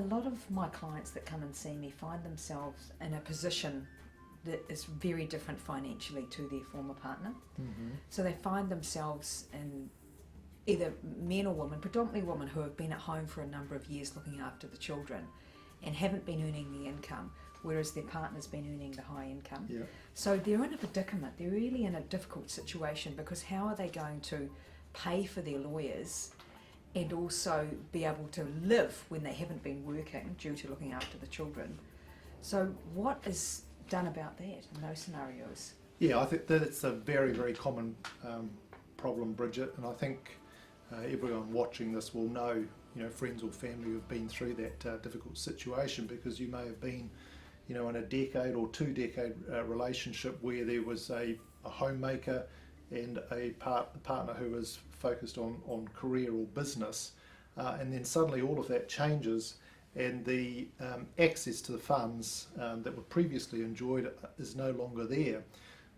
lot of my clients that come and see me find themselves in a position that is very different financially to their former partner. Mm-hmm. So they find themselves in either men or women, predominantly women, who have been at home for a number of years looking after the children and haven't been earning the income, whereas their partner's been earning the high income. Yeah. So they're in a predicament. They're really in a difficult situation, because how are they going to pay for their lawyers and also be able to live when they haven't been working due to looking after the children? So what is done about that in those scenarios? Yeah, I think that it's a very, very common problem, Bridget, and I think everyone watching this will know, friends or family who've been through that difficult situation, because you may have been, in a decade or 2 decade relationship where there was a homemaker and a partner who was focused on career or business, and then suddenly all of that changes, and the access to the funds that were previously enjoyed is no longer there.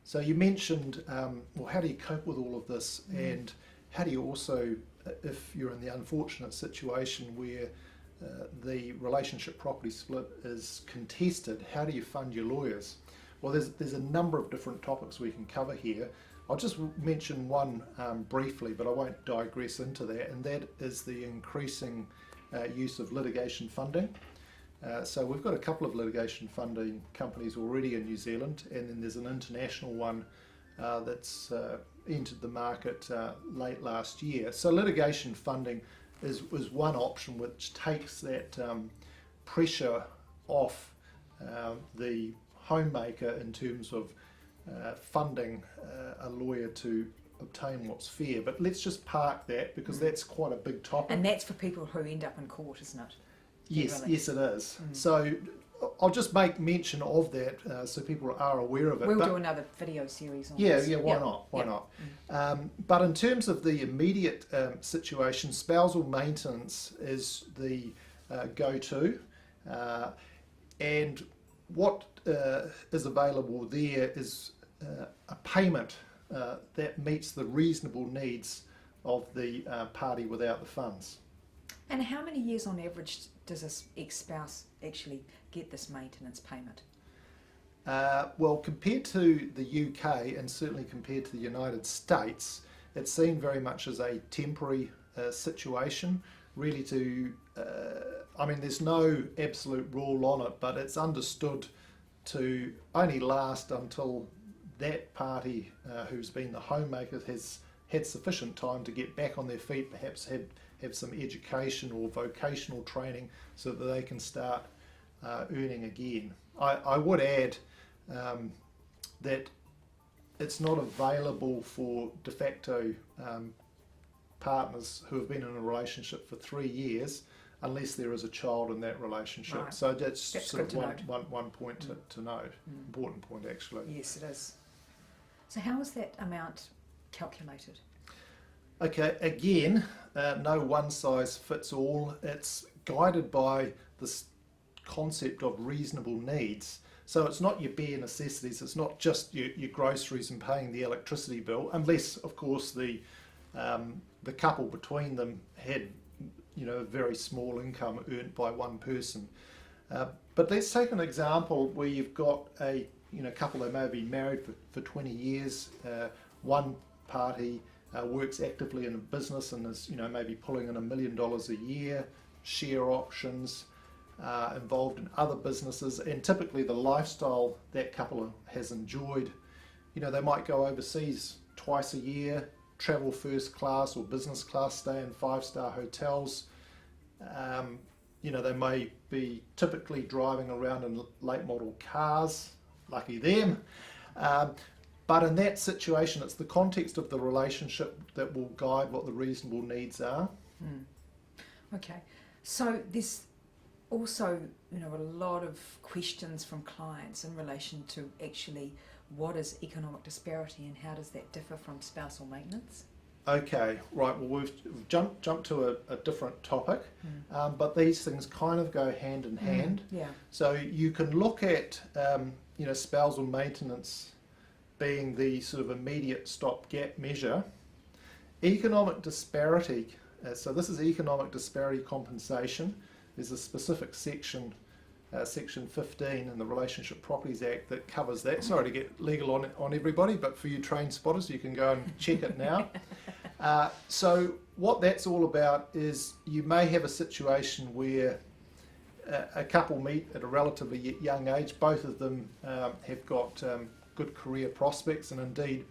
So you mentioned, how do you cope with all of this, and how do you also, if you're in the unfortunate situation where the relationship property split is contested, how do you fund your lawyers? Well, there's a number of different topics we can cover here. I'll just mention one briefly, but I won't digress into that, and that is the increasing use of litigation funding. So we've got a couple of litigation funding companies already in New Zealand, and then there's an international one that's entered the market late last year. So litigation funding is one option which takes that pressure off the homemaker in terms of funding a lawyer to obtain what's fair. But let's just park that, because that's quite a big topic. And that's for people who end up in court, isn't it? Yes, Really? yes it is. So I'll just make mention of that so people are aware of it. We'll do another video series on Yeah, this. yeah, why not? Why not? But in terms of the immediate situation, spousal maintenance is the go-to, and what is available there is a payment that meets the reasonable needs of the party without the funds. And how many years on average does this ex-spouse actually get this maintenance payment? Well, compared to the UK, and certainly compared to the United States, it's seen very much as a temporary situation, really there's no absolute rule on it, but it's understood to only last until that party who's been the homemaker has had sufficient time to get back on their feet, perhaps have some education or vocational training so that they can start earning again. I would add that it's not available for de facto partners who have been in a relationship for 3 years unless there is a child in that relationship. Right. So that's sort good of to one point to note. Important point, actually. Yes, it is. So how is that amount calculated? Okay, again, no one size fits all. It's guided by this concept of reasonable needs. So it's not your bare necessities, it's not just your groceries and paying the electricity bill, unless, of course, the couple between them had a very small income earned by one person. But let's take an example where you've got a couple that may have been married for 20 years. One party works actively in a business and is maybe pulling in $1 million a year, share options, involved in other businesses, and typically the lifestyle that couple has enjoyed. They might go overseas twice a year, travel first class or business class, stay in 5-star hotels. They may be typically driving around in late model cars, lucky them. But in that situation, it's the context of the relationship that will guide what the reasonable needs are. Okay, so there's also a lot of questions from clients in relation to actually what is economic disparity and how does that differ from spousal maintenance? Okay, right. Well, we've jumped to a different topic, but these things kind of go hand in hand. Yeah. So you can look at spousal maintenance being the sort of immediate stopgap measure. Economic disparity. So this is economic disparity compensation. there's a specific section, Section 15 in the Relationship Properties Act that covers that. Sorry to get legal on everybody, but for you trained spotters, you can go and check it now. So what that's all about is you may have a situation where a couple meet at a relatively young age. Both of them have got good career prospects, and indeed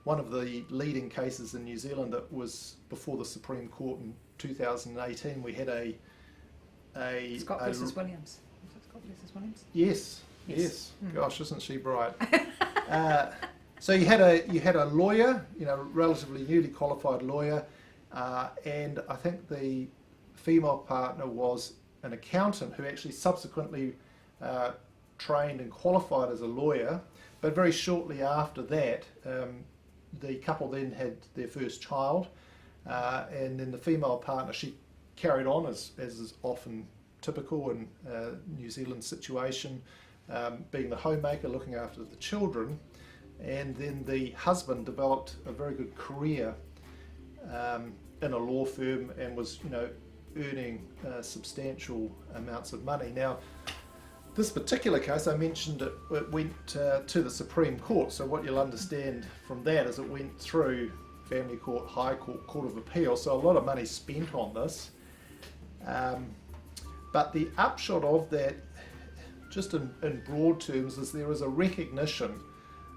one of the leading cases in New Zealand that was before the Supreme Court in 2018, we had a Scott versus Williams. Was it Scott versus Williams? Yes. Gosh, isn't she bright? So you had a lawyer, relatively newly qualified lawyer, and I think the female partner was an accountant who actually subsequently trained and qualified as a lawyer. But very shortly after that, the couple then had their first child, and then the female partner, she carried on as is often typical in New Zealand situation, being the homemaker, looking after the children. And then the husband developed a very good career in a law firm and was, earning substantial amounts of money. Now, this particular case, I mentioned it went to the Supreme Court. So what you'll understand from that is it went through Family Court, High Court, Court of Appeal. So a lot of money spent on this. But the upshot of that, just in broad terms, is there is a recognition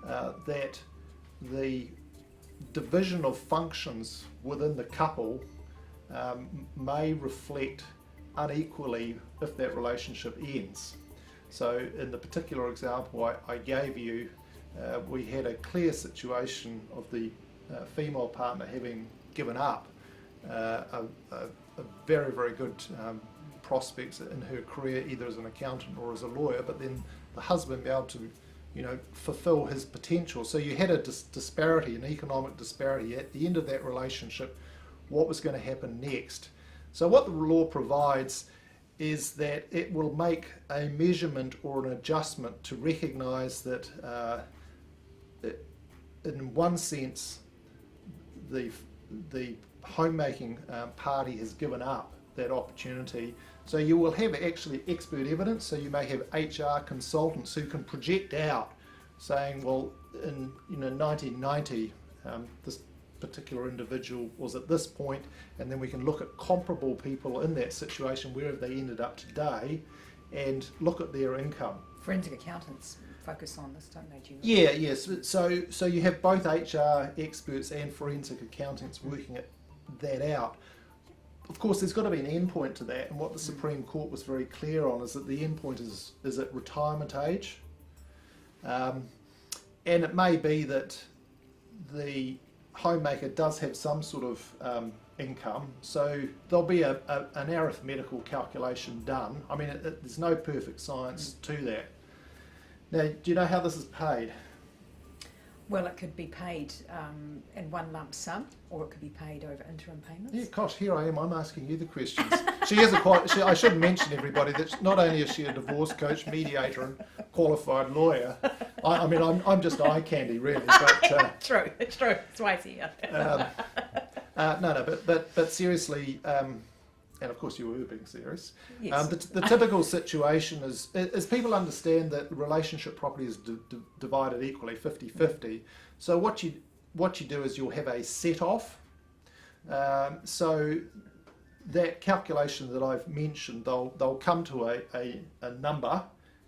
that the division of functions within the couple may reflect unequally if that relationship ends. So in the particular example I gave you, we had a clear situation of the female partner having given up a very, very good prospects in her career, either as an accountant or as a lawyer, but then the husband be able to fulfill his potential. So you had a disparity, an economic disparity at the end of that relationship. What was going to happen next? So what the law provides is that it will make a measurement or an adjustment to recognise that in one sense the homemaking party has given up that opportunity. So you will have actually expert evidence. So you may have HR consultants who can project out, saying, well, in 1990, this particular individual was at this point, and then we can look at comparable people in that situation, where have they ended up today, and look at their income. Forensic accountants focus on this, don't they, Julie? Yes. So you have both HR experts and forensic accountants working that out. Of course, there's got to be an endpoint to that, and what the Supreme Court was very clear on is that the endpoint is at retirement age, and it may be that the homemaker does have some sort of income, so there'll be an arithmetical calculation done. I mean, there's no perfect science to that. Now, do you know how this is paid? Well, it could be paid in one lump sum, or it could be paid over interim payments. Yeah, gosh, here I am. I'm asking you the questions. I should mention, everybody, that not only is she a divorce coach, mediator, and qualified lawyer. I'm just eye candy, really. But True. It's why it's here. But seriously, and of course you were being serious. Yes. The typical situation is people understand that relationship property is divided equally, 50-50. So what you do is you'll have a set off. So that calculation that I've mentioned, they'll come to a number,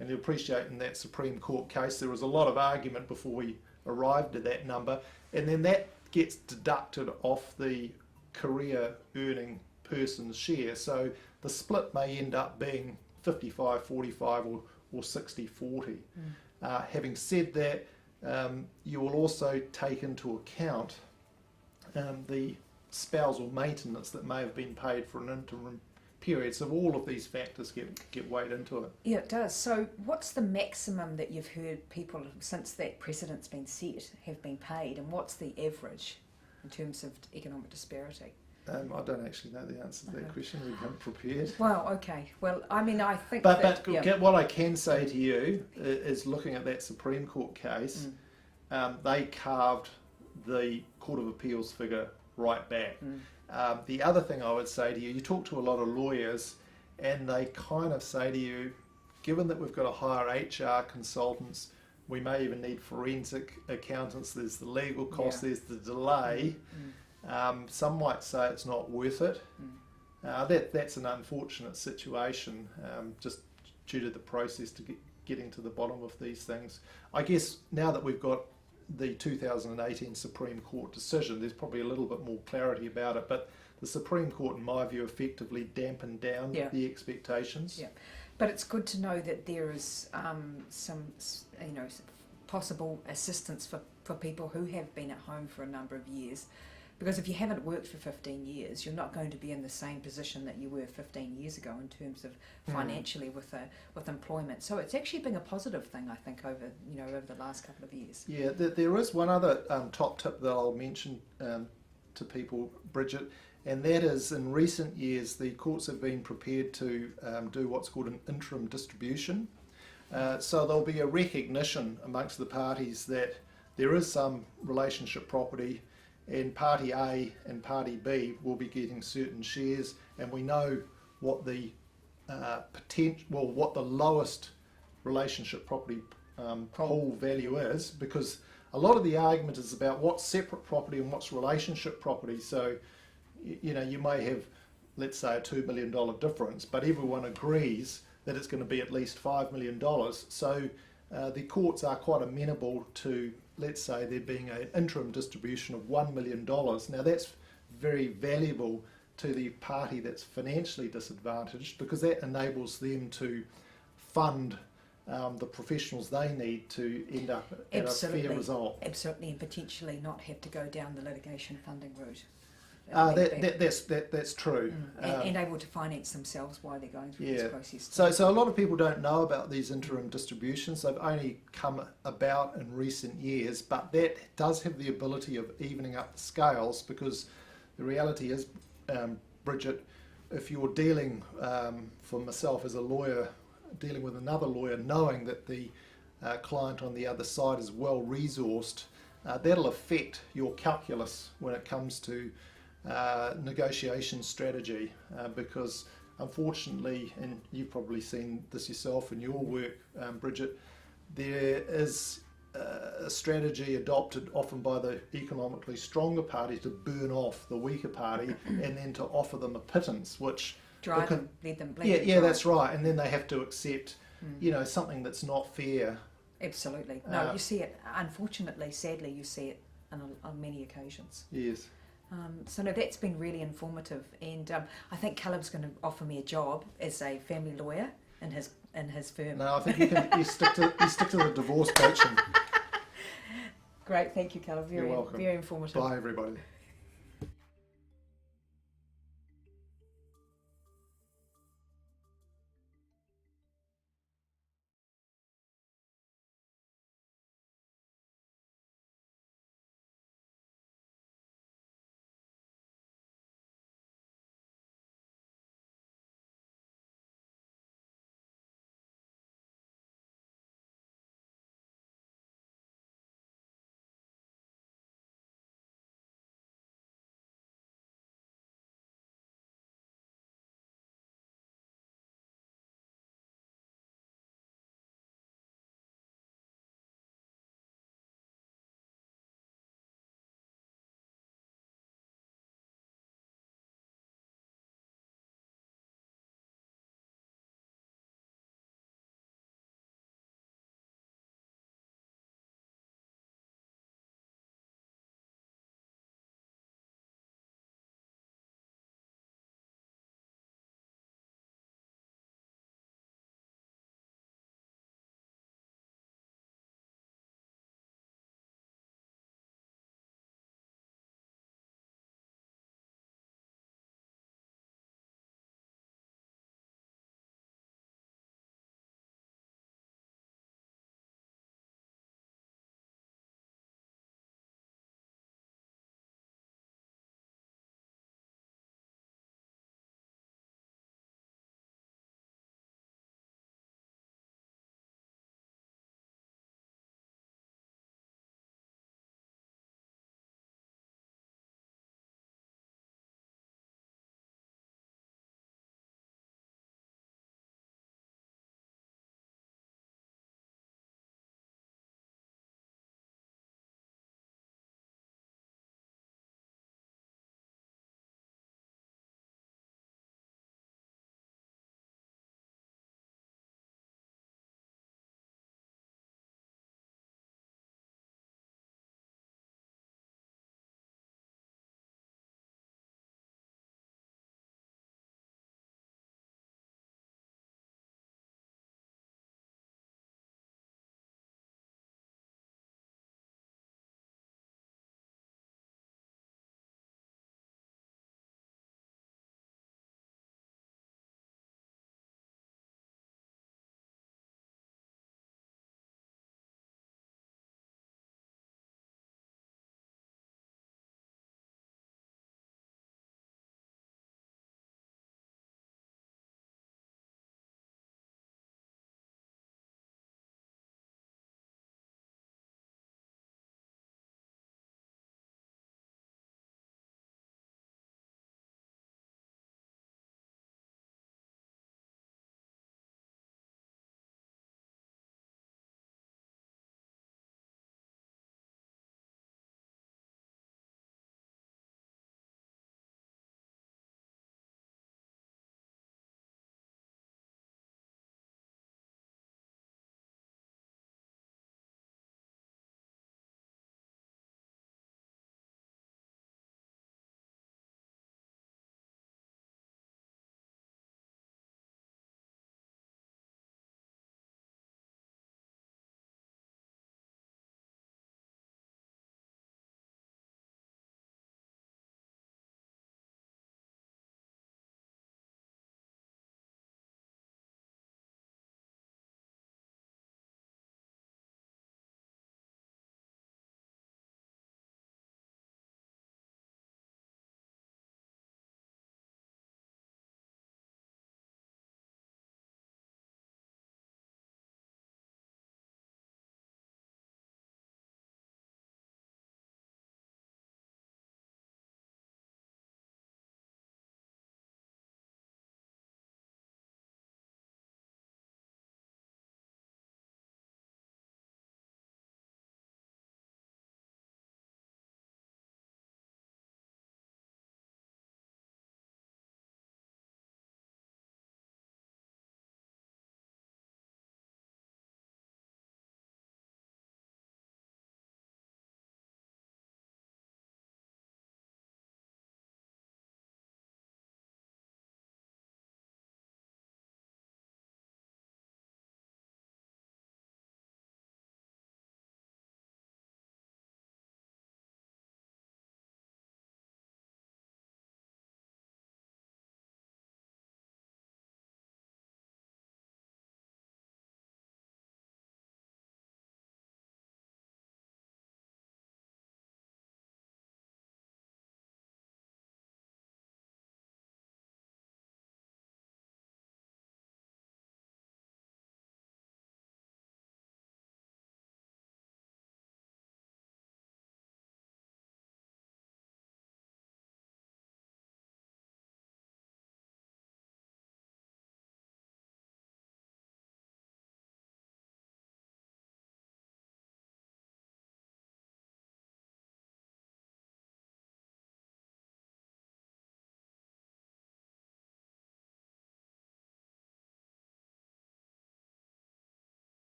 and you appreciate in that Supreme Court case there was a lot of argument before we arrived at that number, and then that gets deducted off the career earning person's share. So the split may end up being 55-45 or 60-40. Having said that, you will also take into account the spousal maintenance that may have been paid for an interim period. So all of these factors get weighed into it. Yeah, it does. So what's the maximum that you've heard people, since that precedent's been set, have been paid, and what's the average in terms of economic disparity? I don't actually know the answer to that question. We haven't prepared. Well, okay. Well, I mean, I think But what I can say to you is, looking at that Supreme Court case, they carved the Court of Appeals figure right back. The other thing I would say to you, you talk to a lot of lawyers, and they kind of say to you, given that we've got to hire HR consultants, we may even need forensic accountants, there's the legal costs, there's the delay, some might say it's not worth it. That's an unfortunate situation, just due to the process to getting to the bottom of these things. I guess now that we've got the 2018 Supreme Court decision, there's probably a little bit more clarity about it, but the Supreme Court, in my view, effectively dampened down the expectations. Yeah, but it's good to know that there is some, possible assistance for people who have been at home for a number of years. Because if you haven't worked for 15 years, you're not going to be in the same position that you were 15 years ago in terms of financially with employment. So it's actually been a positive thing, I think, over the last couple of years. Yeah, there is one other top tip that I'll mention to people, Bridget, and that is, in recent years, the courts have been prepared to do what's called an interim distribution. So there'll be a recognition amongst the parties that there is some relationship property, and Party A and Party B will be getting certain shares, and we know what the what the lowest relationship property pool value is, because a lot of the argument is about what's separate property and what's relationship property. So, you may have, let's say, a $2 million difference, but everyone agrees that it's going to be at least $5 million. So the courts are quite amenable to, let's say, there being an interim distribution of $1 million. Now that's very valuable to the party that's financially disadvantaged, because that enables them to fund the professionals they need to end up at a fair result. Absolutely, and potentially not have to go down the litigation funding route. That's true. And able to finance themselves while they're going through this process. So a lot of people don't know about these interim distributions. They've only come about in recent years, but that does have the ability of evening up the scales, because the reality is, Bridget, if you're dealing, for myself as a lawyer, dealing with another lawyer, knowing that the client on the other side is well resourced, that'll affect your calculus when it comes to negotiation strategy, because unfortunately, and you've probably seen this yourself in your work, Bridget, there is a strategy adopted often by the economically stronger party to burn off the weaker party and then to offer them a pittance, which let them that's right, and then they have to accept something that's not fair. Absolutely. No, you see it, unfortunately, sadly, you see it on many occasions. Yes. So no, that's been really informative, and I think Caleb's going to offer me a job as a family lawyer in his firm. No, I think you stick to the divorce coaching. Great, thank you, Caleb. You're welcome. Very informative. Bye, everybody.